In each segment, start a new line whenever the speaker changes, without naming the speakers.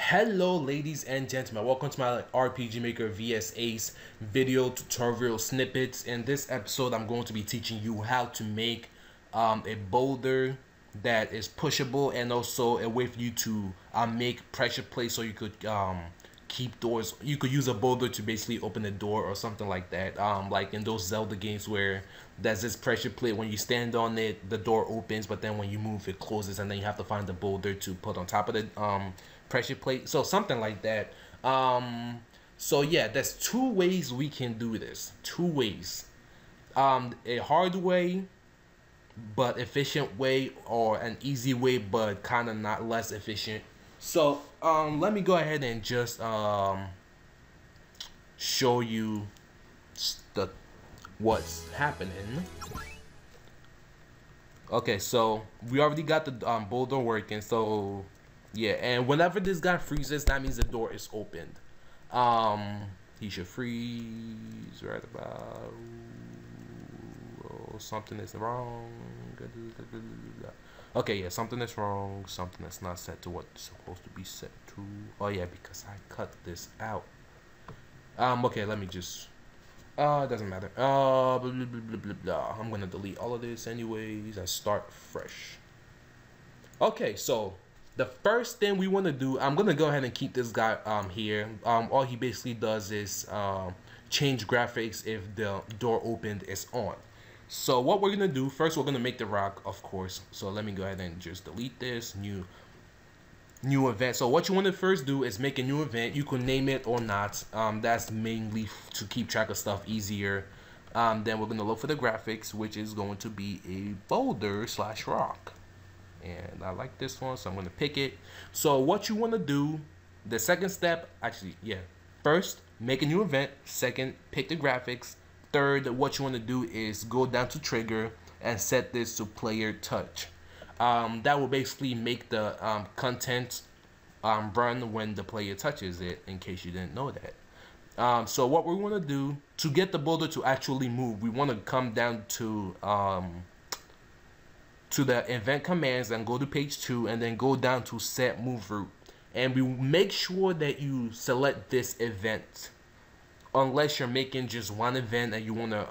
Hello ladies and gentlemen, welcome to my RPG Maker vs Ace video tutorial snippets. In this episode I'm going to be teaching you how to make a boulder that is pushable and also a way for you to make pressure plates so you could keep doors. You could use a boulder to basically open a door or something like that, like in those Zelda games where there's this pressure plate. When you stand on it, the door opens, but then when you move it closes, and then you have to find the boulder to put on top of the pressure plate, so something like that. So yeah, there's two ways we can do this. Two ways. A hard way but efficient way, or an easy way but kind of not less efficient. So let me go ahead and just show you what's happening. Okay, so we already got the boulder working, so yeah, and whenever this guy freezes, that means the door is opened. He should freeze right about. Oh, something is wrong. Okay, yeah, something is wrong. Something that's not set to what it's supposed to be set to. Oh yeah, because I cut this out. Okay, let me just. It doesn't matter. Blah, blah, blah, blah, blah, blah. I'm gonna delete all of this anyways and start fresh. Okay, so the first thing we want to do, I'm gonna go ahead and keep this guy here. All he basically does is change graphics if the door opened is on. So what we're gonna do first, we're gonna make the rock, of course. So let me go ahead and just delete this new event. So what you want to first do is make a new event. You can name it or not. That's mainly to keep track of stuff easier. Then we're gonna look for the graphics, which is going to be a boulder / rock. And I like this one, so I'm gonna pick it. So what you want to do, the second step, actually, yeah, first make a new event. Second, pick the graphics. Third, what you want to do is go down to trigger and set this to player touch. That will basically make the content run when the player touches it, in case you didn't know that. So what we want to do to get the boulder to actually move, we want to come down to the event commands and go to page 2 and then go down to set move route, and we make sure that you select this event unless you're making just one event and you want to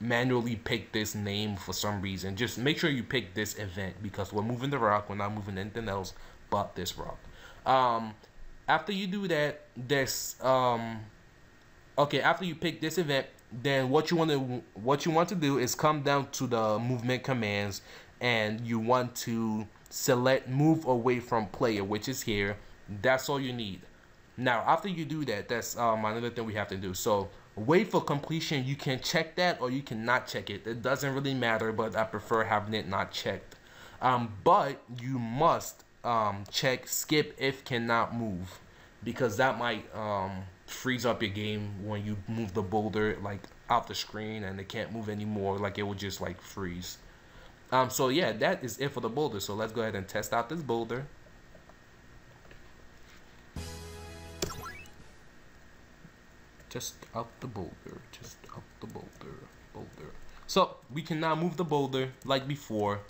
manually pick this name for some reason. Just make sure you pick this event because we're moving the rock, we're not moving anything else but this rock. After you do that, there's okay, after you pick this event, then what you want to do is come down to the movement commands and you want to select move away from player, which is here. That's all you need. Now after you do that, that's another thing we have to do. So wait for completion, you can check that or you can not check it. It doesn't really matter, but I prefer having it not checked. But you must check skip if cannot move, because that might freeze up your game when you move the boulder like out the screen and it can't move anymore. Like it will just like freeze. So yeah, that is it for the boulder. So let's go ahead and test out this boulder. Just out the boulder, just out the boulder. So we can now move the boulder like before.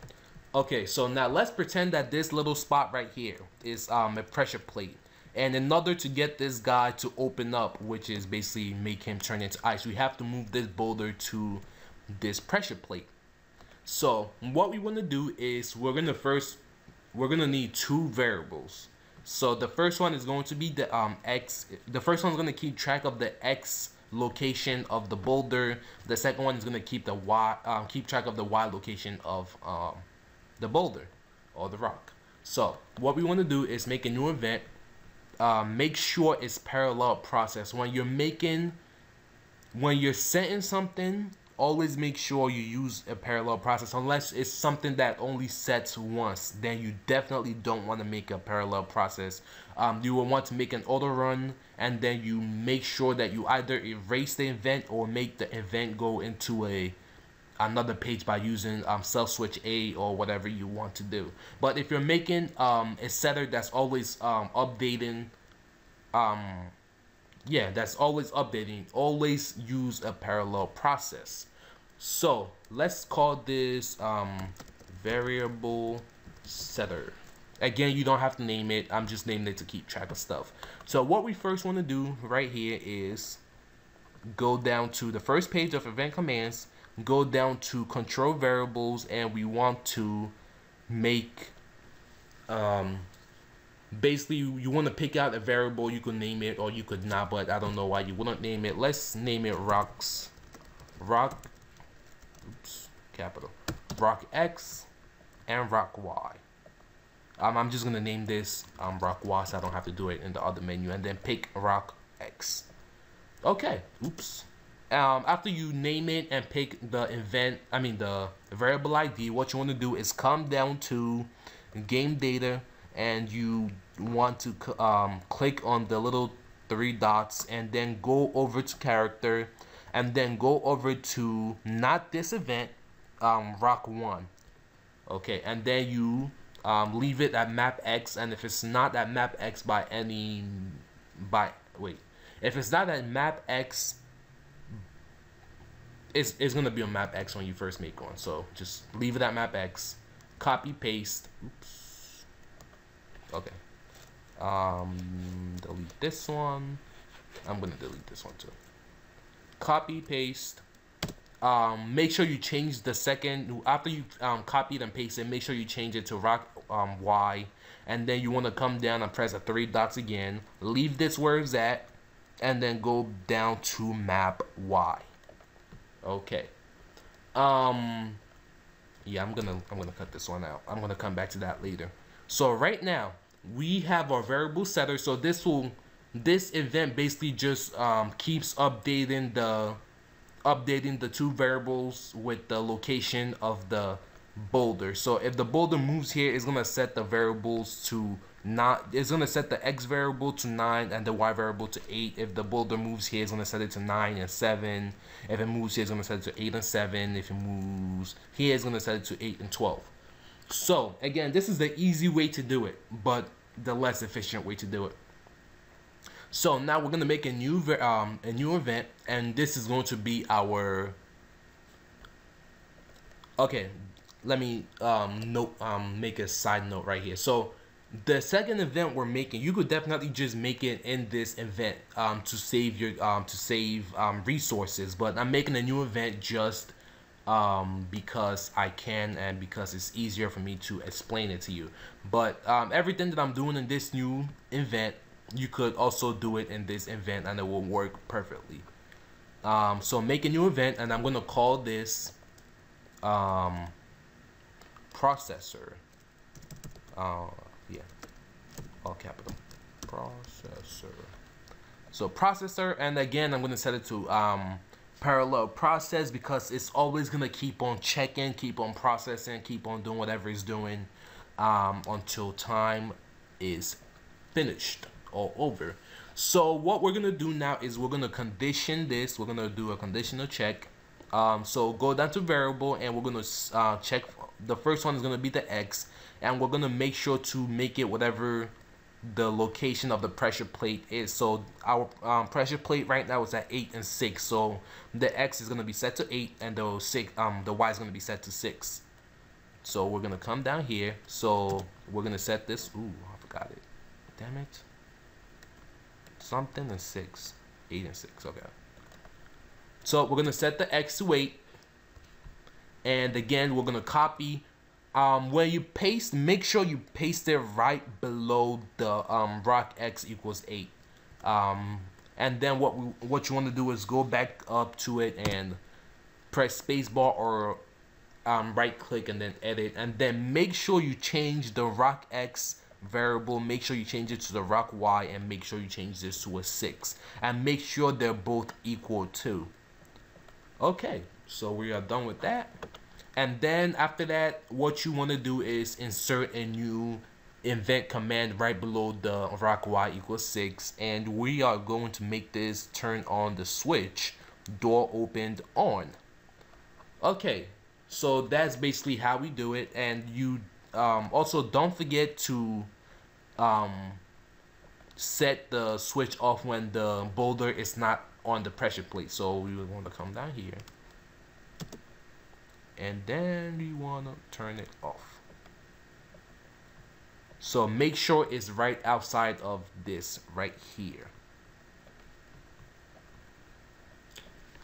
Okay, so now let's pretend that this little spot right here is a pressure plate. And in order to get this guy to open up, which is basically make him turn into ice, we have to move this boulder to this pressure plate. So what we want to do is we're gonna need two variables. So the first one is going to be the x. The first one is going to keep track of the x location of the boulder. The second one is going to keep the y, keep track of the y location of the boulder or the rock. So what we want to do is make a new event. Make sure it's parallel process. When you're setting something, always make sure you use a parallel process. Unless it's something that only sets once, then you definitely don't want to make a parallel process. You will want to make an auto run, and then you make sure that you either erase the event or make the event go into another page by using self switch A or whatever you want to do. But if you're making a setter that's always updating, yeah, that's always updating, always use a parallel process. So let's call this variable setter. Again, you don't have to name it. I'm just naming it to keep track of stuff. So what we first want to do right here is go down to the first page of event commands, go down to control variables, and we want to make basically you want to pick out a variable. You could name it or you could not, but I don't know why you wouldn't name it. Let's name it rock X and rock Y. I'm just gonna name this rock Y so I don't have to do it in the other menu, and then pick rock X. Okay, oops. After you name it and pick the the variable ID, what you want to do is come down to game data, and you want to click on the little 3 dots, and then go over to character, and then go over to not this event, rock 1. Okay, and then you leave it at map X, and if it's not at map X if it's not at map X, it's gonna be on map X when you first make one. So just leave it at map X, copy paste. Oops. Okay. Delete this one. I'm gonna delete this one too. Copy paste. Make sure you change the second after you copied and pasted. Make sure you change it to rock Y, and then you want to come down and press the 3 dots again. Leave this where it's at, and then go down to map Y. Okay. Yeah, I'm gonna cut this one out. I'm gonna come back to that later. So right now we have our variable setter. So this event basically just keeps updating the 2 variables with the location of the boulder. So if the boulder moves here, it's gonna set the variables to it's gonna set the X variable to 9 and the Y variable to 8. If the boulder moves here, it's gonna set it to 9 and 7. If it moves here, it's gonna set it to 8 and 7. If it moves here, it's gonna set it to 8 and 12. So again, this is the easy way to do it, but the less efficient way to do it. So now we're gonna make a new event, and this is going to be our. Okay, let me make a side note right here. So the second event we're making, you could definitely just make it in this event to save your resources. But I'm making a new event just because I can, and because it's easier for me to explain it to you. But everything that I'm doing in this new event, you could also do it in this event, and it will work perfectly. So make a new event, and I'm gonna call this processor. Yeah, all capital, processor. So processor, and again I'm gonna set it to parallel process, because it's always gonna keep on checking, keep on processing, keep on doing whatever it's doing until time is finished or over. So what we're gonna do now is we're gonna condition this. We're gonna do a conditional check. So go down to variable, and we're gonna check. The first one is gonna be the X, and we're gonna make sure to make it whatever the location of the pressure plate is. So our pressure plate right now is at 8 and 6. So the X is gonna be set to 8, and the Y is gonna be set to 6. So we're gonna come down here. So we're gonna set this. Ooh, I forgot it. Damn it. Something and 6, 8 and 6. Okay. So we're gonna set the X to 8, and again we're gonna copy. When you paste, make sure you paste it right below the rock X equals 8. And then what you want to do is go back up to it and press spacebar or right click and then edit, and then make sure you change the rock X variable, make sure you change it to the rock Y, and make sure you change this to a 6, and make sure they're both equal to. Okay, so we are done with that. And then after that, what you want to do is insert a new event command right below the rock Y equals 6, and we are going to make this turn on the switch door opened on. Okay, so that's basically how we do it. And you also don't forget to set the switch off when the boulder is not on the pressure plate. So we would want to come down here, and then we want to turn it off. So make sure it's right outside of this right here.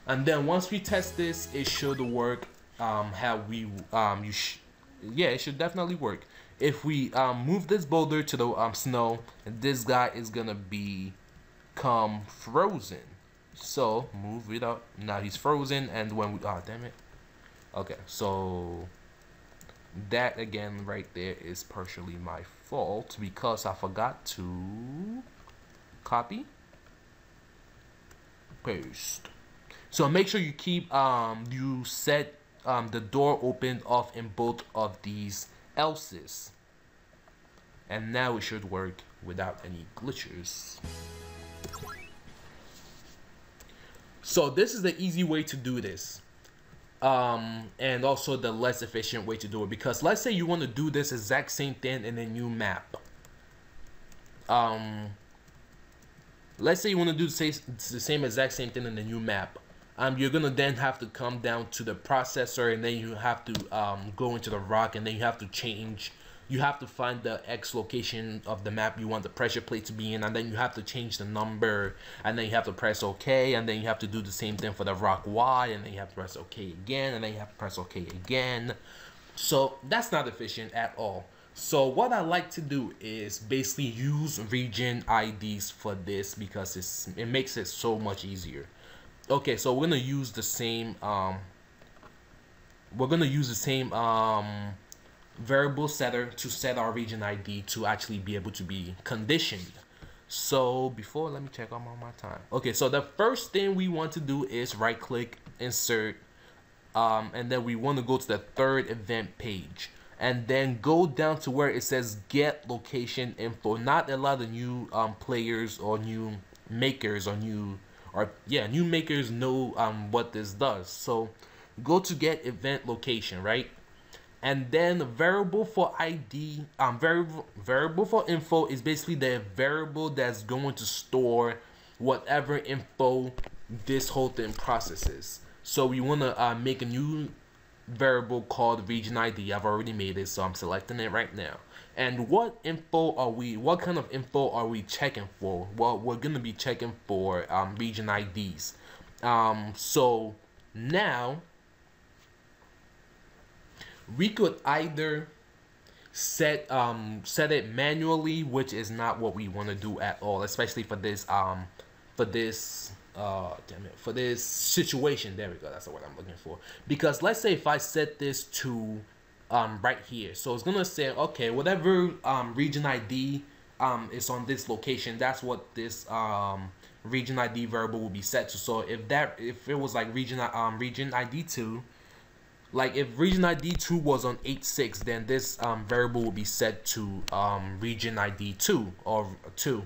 And then once we test this, it should work. How we yeah, it should definitely work. If we move this boulder to the snow, this guy is gonna become frozen. So move it up. Now he's frozen, and when we damn it. Okay, so that again right there is partially my fault because I forgot to copy, paste. So make sure you keep you set the door opened off in both of these else's, and now it should work without any glitches. So this is the easy way to do this, and also the less efficient way to do it, because let's say you want to do this exact same thing in a new map. Let's say you want to do the same exact same thing in the new map. You're gonna then have to come down to the processor, and then you have to go into the rock, and then you have to change. You have to find the X location of the map you want the pressure plate to be in, and then you have to change the number, and then you have to press OK, and then you have to do the same thing for the rock Y, and then you have to press OK again, and then you have to press OK again. So that's not efficient at all. So what I like to do is basically use region IDs for this because it makes it so much easier. Okay, so we're gonna use the same variable setter to set our region ID to actually be able to be conditioned. So before, let me check on my time. Okay, so the first thing we want to do is right click, insert, and then we want to go to the third event page, and then go down to where it says get location info. Not a lot of new players or new makers or new makers know what this does. So go to get event location, right? And then the variable for ID, variable for info is basically the variable that's going to store whatever info this whole thing processes. So we want to make a new variable called region ID. I've already made it, so I'm selecting it right now. And what kind of info are we checking for? Well, we're going to be checking for region IDs. So now we could either set it manually, which is not what we want to do at all, especially for this for this situation. There we go, that's the word I'm looking for. Because let's say if I set this to right here, so it's gonna say, okay, whatever region ID is on this location, that's what this region ID variable will be set to. So if it was like region ID 2, like if region ID 2 was on 8.6, then this variable will be set to region ID 2 or 2.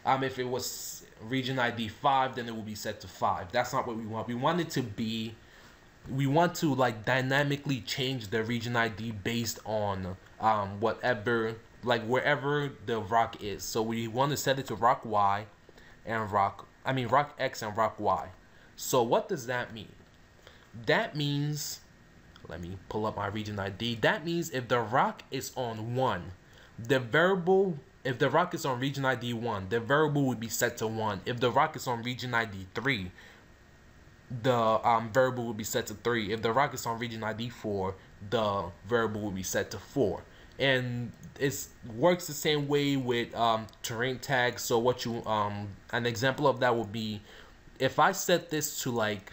If it was region ID 5, then it will be set to 5. That's not what we want. We want it to be, we want to like dynamically change the region ID based on whatever, like wherever the rock is. So we want to set it to rock Y and rock X and rock Y. So what does that mean? That means, let me pull up my region ID. That means if the rock is on 1, the variable, if the rock is on region ID 1, the variable would be set to 1. If the rock is on region ID 3, the variable will be set to 3. If the rock is on region ID 4, the variable will be set to 4. And it works the same way with terrain tags. So what you an example of that would be, if I set this to like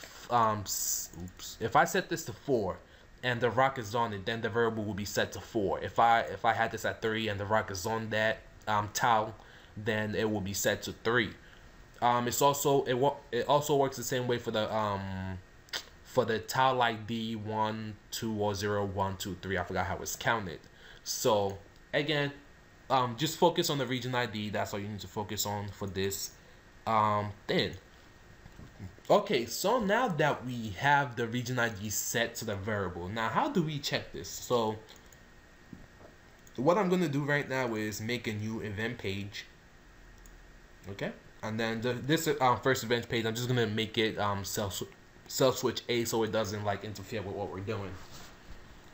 if I set this to 4 and the rock is on it, then the variable will be set to 4. If I had this at 3 and the rock is on that tile, then it will be set to 3. It also works the same way for the tile ID 1, 2, or 0, 1, 2, 3. I forgot how it's counted. So again, just focus on the region ID. That's all you need to focus on for this thing. Okay, so now that we have the region ID set to the variable, now how do we check this? So what I'm going to do right now is make a new event page. Okay, and then this first event page, I'm just going to make it cell switch A so it doesn't like interfere with what we're doing.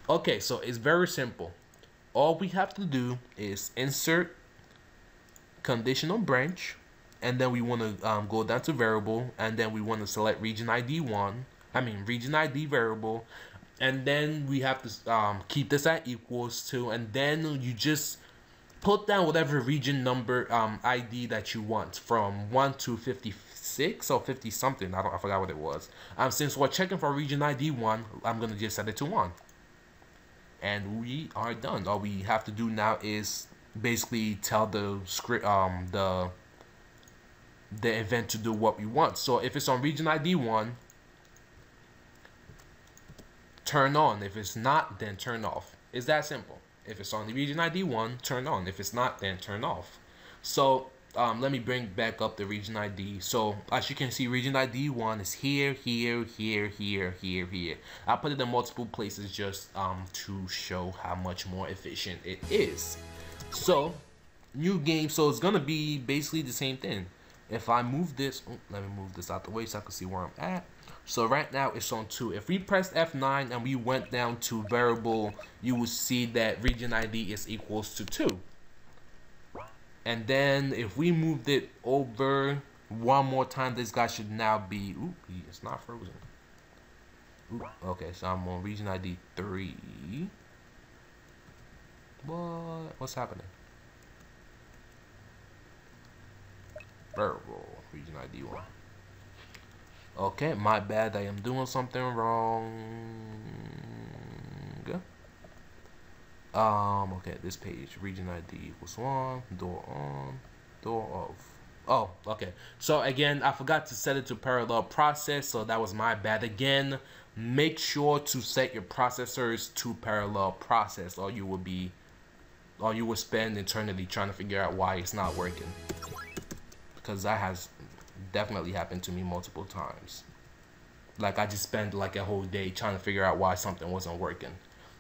Okay, so it's very simple. all we have to do is insert conditional branch, and then we want to go down to variable, and then we want to select region ID region ID variable, and then we have to keep this at equals to, and then you just put down whatever region number ID that you want from 1 to 56 or 50 something. I forgot what it was. Since we're checking for region ID 1, I'm gonna just set it to 1, and we are done. All we have to do now is basically tell the script the event to do what we want. So if it's on region ID 1, turn on. If it's not, then turn off. It's that simple. If it's on the region ID 1, turn on. If it's not, then turn off. So let me bring back up the region ID. So as you can see, region ID 1 is here, here, here, here, here, here. I put it in multiple places just to show how much more efficient it is. So new game, so it's gonna be basically the same thing. If I move this, let me move this out the way so I can see where I'm at. So right now it's on 2. If we pressed F9 and we went down to variable, you will see that region ID is equals to 2. And then if we moved it over one more time, this guy should now be, it's not frozen. Okay, so I'm on region ID 3. What's happening? Variable, region ID 1. Okay, my bad, I am doing something wrong. Okay, this page, region ID equals 1, door on, door off. Oh, okay. So again, I forgot to set it to parallel process, so that was my bad again. Make sure to set your processors to parallel process, or you will spend eternity trying to figure out why it's not working. Because that has definitely happened to me multiple times. Like I just spent like a whole day trying to figure out why something wasn't working.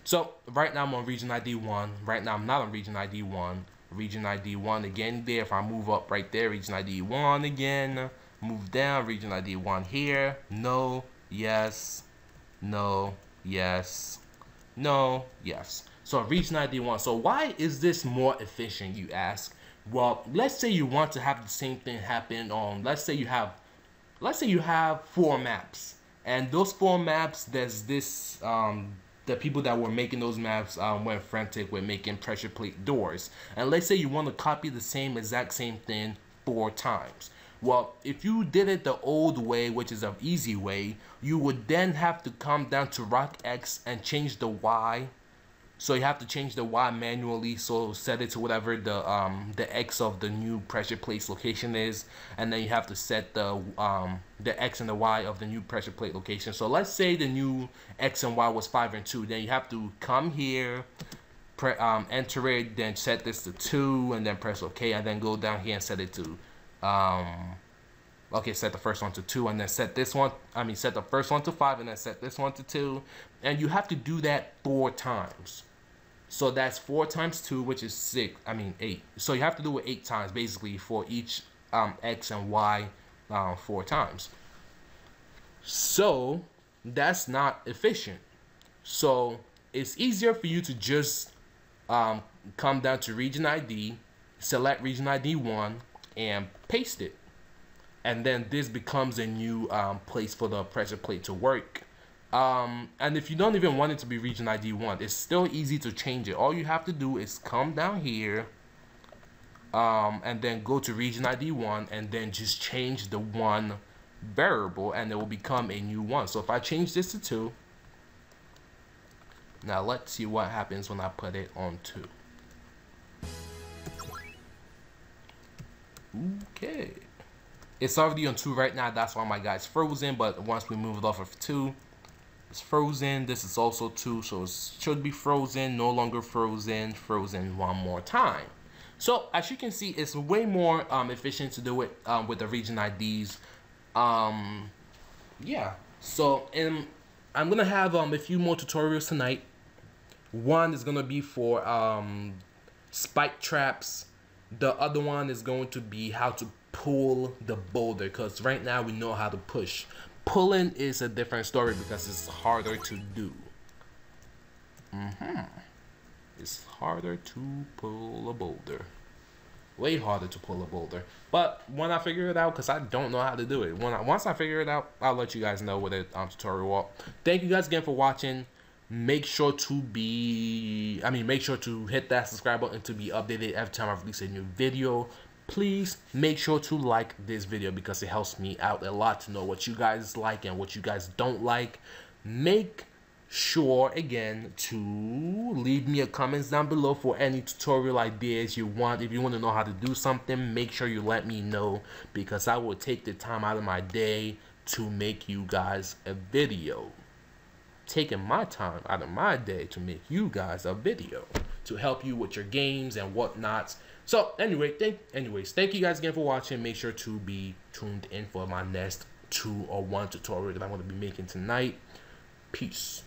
So right now I'm on region ID 1. Right now I'm not on region ID 1. Region ID 1 again there. If I move up right there, region ID 1 again. Move down, region ID 1 here. No, yes, no, yes, no, yes. So region ID 1. So why is this more efficient, you ask? Well, let's say you want to have the same thing happen on, let's say you have 4 maps, and those 4 maps, there's this the people that were making those maps went frantic with making pressure plate doors, and let's say you want to copy the exact same thing 4 times. Well, if you did it the old way, which is an easy way, you would then have to come down to rock X and change the Y. So you have to change the Y manually, so set it to whatever the X of the new pressure plate location is, and then you have to set the X and the Y of the new pressure plate location. So let's say the new X and Y was 5 and 2, then you have to come here, enter it, then set this to 2, and then press OK, and then go down here and set it to okay, set the first one to 2, and then set this one, set the first one to 5, and then set this one to 2, and you have to do that 4 times. So that's 4 times 2, which is 8. So you have to do it 8 times, basically, for each X and Y 4 times. So that's not efficient. So it's easier for you to just come down to region ID, select region ID 1, and paste it. And then this becomes a new place for the pressure plate to work. And if you don't even want it to be region ID 1, it's still easy to change it. All you have to do is come down here, and then go to region ID 1, and then just change the 1 variable, and it will become a new 1. So if I change this to 2, now let's see what happens when I put it on 2. Okay. It's already on 2 right now, that's why my guy's frozen, but once we move it off of 2, it's frozen. This is also 2, so it should be frozen, no longer frozen, frozen one more time. So as you can see, it's way more efficient to do it with the region IDs. Yeah, so I'm gonna have a few more tutorials tonight. One is gonna be for spike traps. The other one is going to be how to pull the boulder, because right now we know how to push. Pulling is a different story because it's harder to do. It's harder to pull a boulder. Way harder to pull a boulder. But when I figure it out, because I don't know how to do it. Once I figure it out, I'll let you guys know with a tutorial walk. Thank you guys again for watching. Make sure to hit that subscribe button to be updated every time I release a new video. Please make sure to like this video because it helps me out a lot to know what you guys like and what you guys don't like. Make sure again to leave me a comments down below for any tutorial ideas you want. If you want to know how to do something, make sure you let me know because I will take the time out of my day to make you guys a video. Taking my time out of my day to make you guys a video to help you with your games and whatnot. So thank you guys again for watching. Make sure to be tuned in for my next 2 or 1 tutorial that I'm going to be making tonight. Peace.